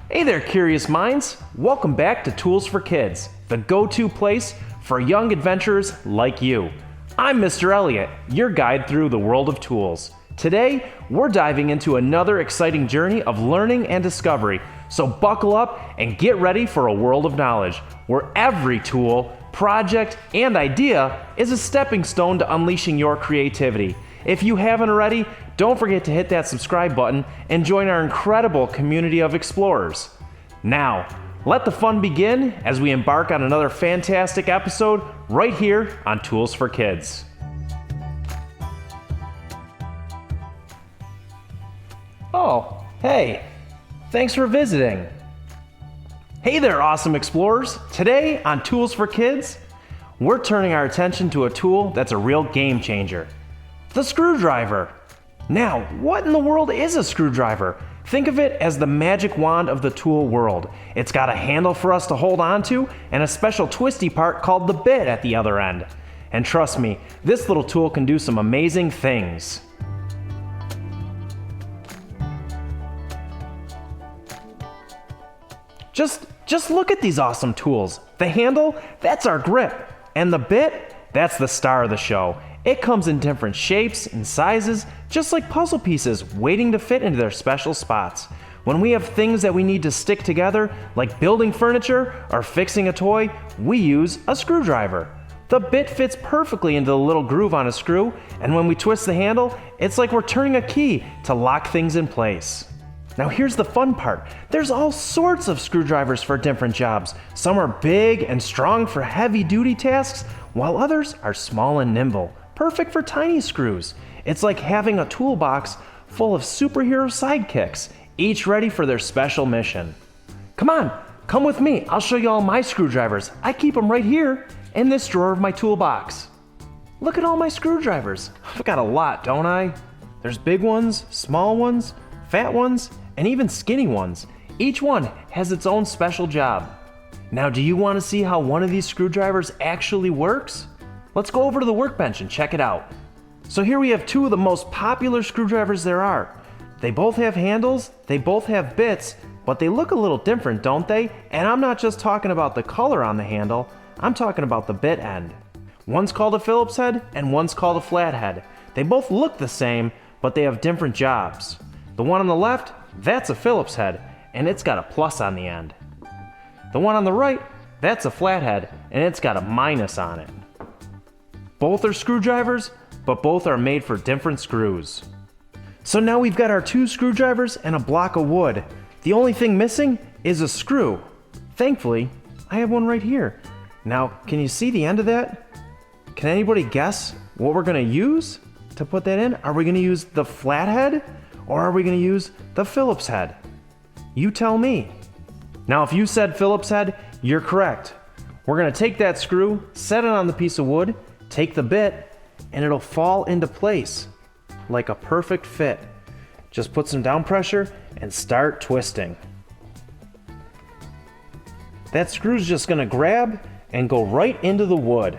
Hey there, curious minds! Welcome back to Tools for Kids, the go-to place for young adventurers like you. I'm Mr. Elliott, your guide through the world of tools. Today, we're diving into another exciting journey of learning and discovery, so buckle up and get ready for a world of knowledge, where every tool, project, and idea is a stepping stone to unleashing your creativity. If you haven't already, don't forget to hit that subscribe button and join our incredible community of explorers. Now, let the fun begin as we embark on another fantastic episode right here on Tools for Kids. Oh, hey, thanks for visiting. Hey there, awesome explorers. Today on Tools for Kids, we're turning our attention to a tool that's a real game changer, the screwdriver. Now, what in the world is a screwdriver? Think of it as the magic wand of the tool world. It's got a handle for us to hold on to and a special twisty part called the bit at the other end. And trust me, this little tool can do some amazing things. Just look at these awesome tools. The handle, that's our grip. And the bit, that's the star of the show. It comes in different shapes and sizes, just like puzzle pieces waiting to fit into their special spots. When we have things that we need to stick together, like building furniture or fixing a toy, we use a screwdriver. The bit fits perfectly into the little groove on a screw, and when we twist the handle, it's like we're turning a key to lock things in place. Now here's the fun part. There's all sorts of screwdrivers for different jobs. Some are big and strong for heavy-duty tasks, while others are small and nimble, perfect for tiny screws. It's like having a toolbox full of superhero sidekicks, each ready for their special mission. Come on, come with me. I'll show you all my screwdrivers. I keep them right here in this drawer of my toolbox. Look at all my screwdrivers. I've got a lot, don't I? There's big ones, small ones, fat ones, and even skinny ones. Each one has its own special job. Now, do you want to see how one of these screwdrivers actually works? Let's go over to the workbench and check it out. So here we have two of the most popular screwdrivers there are. They both have handles, they both have bits, but they look a little different, don't they? And I'm not just talking about the color on the handle, I'm talking about the bit end. One's called a Phillips head and one's called a flathead. They both look the same, but they have different jobs. The one on the left, that's a Phillips head, and it's got a plus on the end. The one on the right, that's a flathead, and it's got a minus on it. Both are screwdrivers, but both are made for different screws. So now we've got our two screwdrivers and a block of wood. The only thing missing is a screw. Thankfully, I have one right here. Now, can you see the end of that? Can anybody guess what we're gonna use to put that in? Are we gonna use the flathead or are we gonna use the Phillips head? You tell me. Now, if you said Phillips head, you're correct. We're gonna take that screw, set it on the piece of wood, take the bit, and it'll fall into place like a perfect fit. Just put some down pressure and start twisting. That screw's just gonna grab and go right into the wood.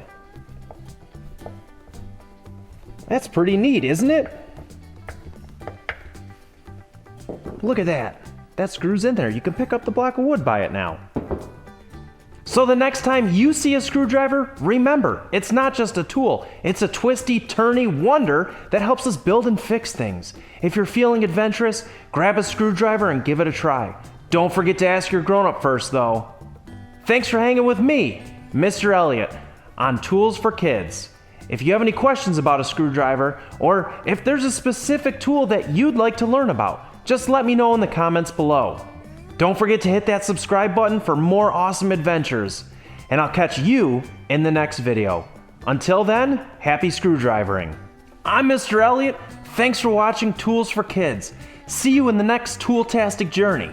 That's pretty neat, isn't it? Look at that. That screw's in there. You can pick up the block of wood by it now. So the next time you see a screwdriver, remember, it's not just a tool. It's a twisty, turny wonder that helps us build and fix things. If you're feeling adventurous, grab a screwdriver and give it a try. Don't forget to ask your grown-up first, though. Thanks for hanging with me, Mr. Elliott, on Tools for Kids. If you have any questions about a screwdriver, or if there's a specific tool that you'd like to learn about, just let me know in the comments below. Don't forget to hit that subscribe button for more awesome adventures, and I'll catch you in the next video. Until then, happy screwdrivering. I'm Mr. Elliott. Thanks for watching Tools for Kids. See you in the next tool-tastic journey.